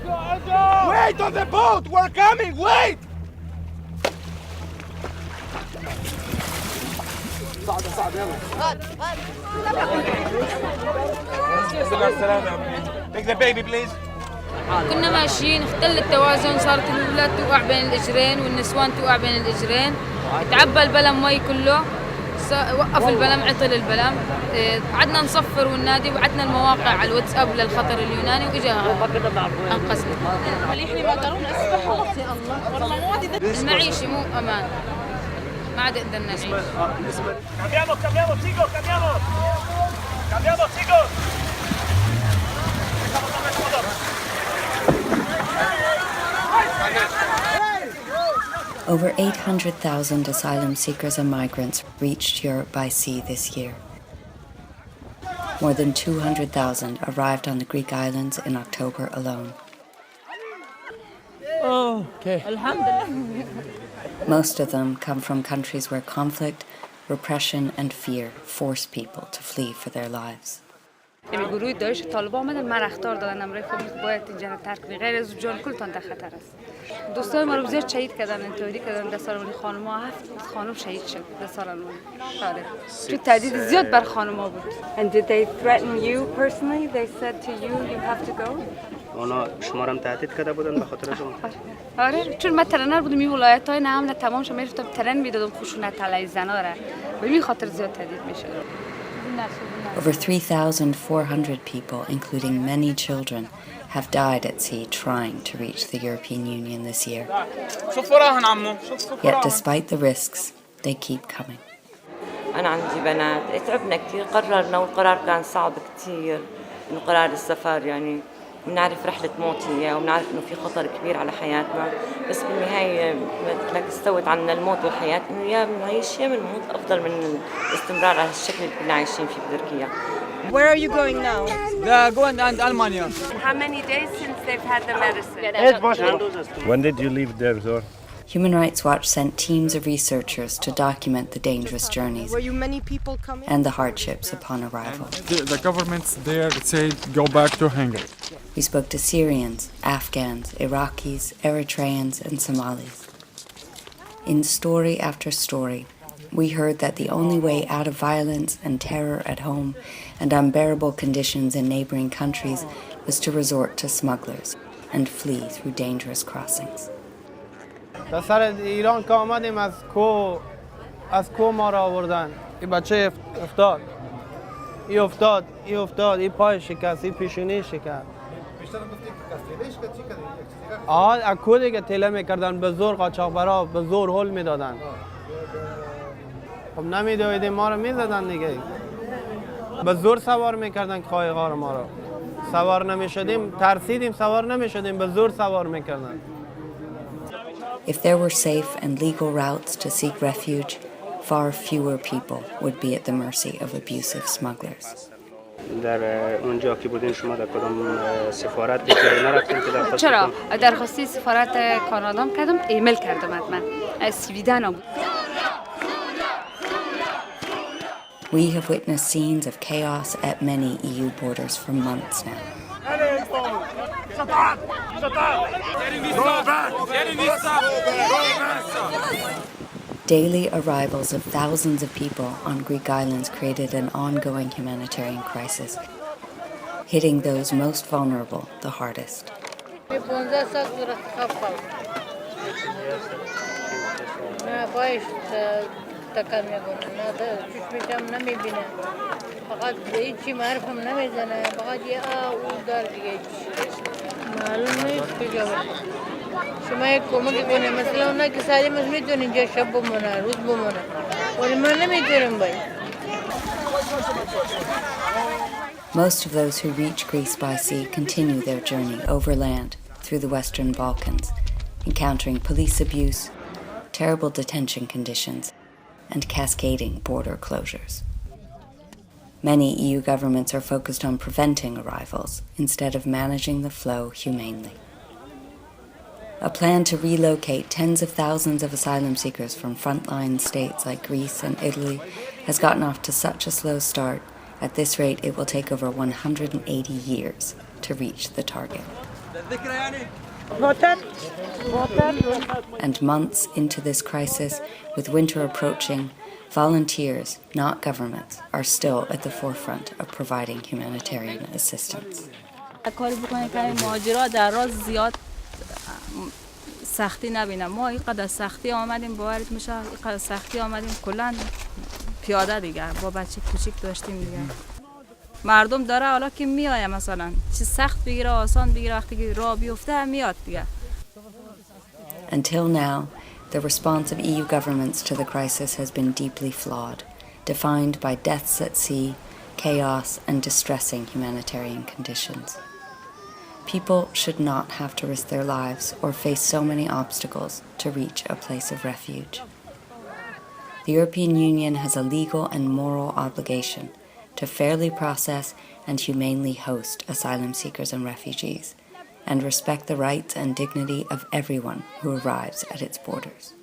Wait on the boat! We're coming! Wait! Take the baby, please. كنا ماشيين اختل التوازن، صارت الأولاد توقع بين الإجرين والنسوان توقع بين الإجرين، تعبى البلم مي كله، وقف البلم عطل البلم، قعدنا نصفر والنادي وبعتنا المواقع على الواتساب للخطر اليوناني وإجا أنقذنا. مليحني ما قالوا نسبح خلاص يا الله والله مو عادي. المعيشة مو أمان، ما عاد قدرنا نعيش. Over 800,000 asylum seekers and migrants reached Europe by sea this year. More than 200,000 arrived on the Greek islands in October alone. Okay. Alhamdulillah. Most of them come from countries where conflict, repression, and fear force people to flee for their lives. گروه داعش طالبان آمدن من اخطار دادن امروز فهمید باید اینجا رو ترک کنی غیر از جان کلتان در خطر است. دوستای ما رو زیاد شهید کردن انتحاری کردن در سال خانم ها 7 خانم شهید شد در سال اون. آره. چون تهدید زیاد بر خانم ها بود. And did they threaten you personally? They said to you you have to go? اونا شما رو تهدید کرده بودن به خاطر شما؟ آره چون من ترنر بودم این ولایت‌های نه تمام شما میرفتم ترن میدادم خشونت علیه زنا را به این خاطر زیاد تهدید میشد. Over 3,400 people, including many children, have died at sea trying to reach the European Union this year. Yet despite the risks, they keep coming. أنا عندي بنات تعبنا كثير قررنا والقرار كان صعب كثير إنه قرار السفر يعني بنعرف رحلة موت هي وبنعرف إنه في خطر كبير على حياتنا بس بالنهاية مثلك استوت عنا الموت والحياة إنه يا بنعيش يا بنموت أفضل من الاستمرار على الشكل اللي كنا عايشين فيه بتركيا. Where are you going now? Going to Almania. How many days since they've had the medicine? When did you leave there, Zor? Human Rights Watch sent teams of researchers to document the dangerous journeys Were you many people coming? and the hardships upon arrival. The governments there say go back to Hungary. We spoke to Syrians, Afghans, Iraqis, Eritreans, and Somalis. In story after story, we heard that the only way out of violence and terror at home and unbearable conditions in neighboring countries was to resort to smugglers and flee through dangerous crossings. تا سر ایران که آمدیم از کو ما را آوردن. این بچه افتاد این پای شکست این پیشونی شکست. از کو دیگه تله میکردن به زور قاچاقبرا به زور هل میدادن. خب نمیدویدیم ما رو میزدن دیگه. به زور سوار میکردن قایقا رو ما رو. سوار نمیشدیم ترسیدیم سوار نمیشدیم به زور سوار میکردن. If there were safe and legal routes to seek refuge, far fewer people would be at the mercy of abusive smugglers. در اونجا که بودین شما در کدام سفارت دیگه نرفتین که درخواست چرا درخواستی سفارت کانادا کردم ایمیل کردم حتما از سویدن بود. We have witnessed scenes of chaos at many EU borders for months now. Daily arrivals of thousands of people on Greek islands created an ongoing humanitarian crisis, hitting those most vulnerable the hardest. شما یک کمکی کنه مثلا اونا که سالمش میتونن اینجا شب بمونن روز بمونن ولی ما نمیتونیم باید. Most of those who reach Greece by sea continue their journey overland through the Western Balkans, encountering police abuse, terrible detention conditions, and cascading border closures. Many EU governments are focused on preventing arrivals instead of managing the flow humanely. A plan to relocate tens of thousands of asylum seekers from frontline states like Greece and Italy has gotten off to such a slow start. At this rate, it will take over 180 years to reach the target. And months into this crisis, with winter approaching, volunteers, not governments, are still at the forefront of providing humanitarian assistance. سختی نبینم ما اینقدر سختی آمدیم باورت میشه اینقدر سختی آمدیم کلا پیاده دیگه با بچه کوچیک داشتیم دیگه مردم داره حالا که میآیه مثلا چه سخت بگیره آسان بگیره وقتی که راه بیفته میاد دیگه. Until now, the response of EU governments to the crisis has been deeply flawed, defined by deaths at sea, chaos, and distressing humanitarian conditions. People should not have to risk their lives or face so many obstacles to reach a place of refuge. The European Union has a legal and moral obligation to fairly process and humanely host asylum seekers and refugees, and respect the rights and dignity of everyone who arrives at its borders.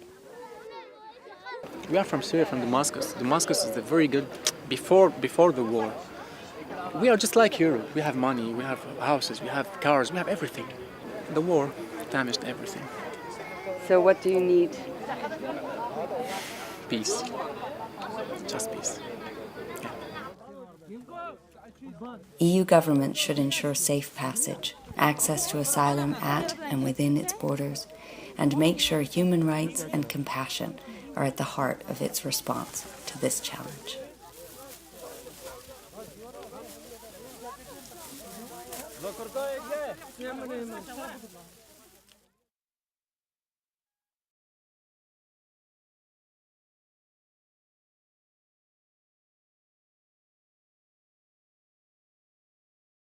We are from Syria, from Damascus. Damascus is a very good, before the war. We are just like Europe. We have money, we have houses, we have cars, we have everything. The war damaged everything. So what do you need? Peace. Just peace. EU governments should ensure safe passage, access to asylum at and within its borders, and make sure human rights and compassion are at the heart of its response to this challenge. Lo cortó,